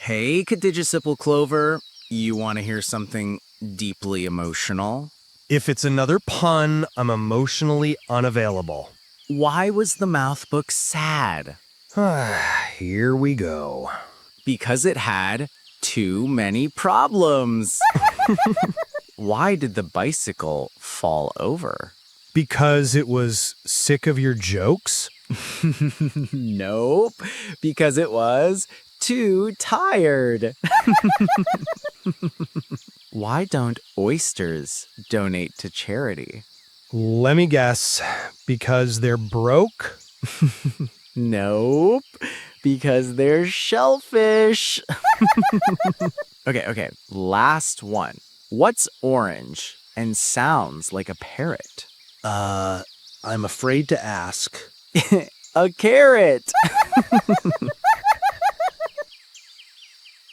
Hey, Cadigicipal Clover. You want to hear something deeply emotional? If it's another pun, I'm emotionally unavailable. Why was the mouth book sad? Here we go. Because it had too many problems. Why did the bicycle fall over? Because it was sick of your jokes? Nope, because it was too tired. Why don't oysters donate to charity? Let me guess. Because they're broke? Nope, because they're shellfish. Okay, last one. What's orange and sounds like a parrot? I'm afraid to ask. A carrot.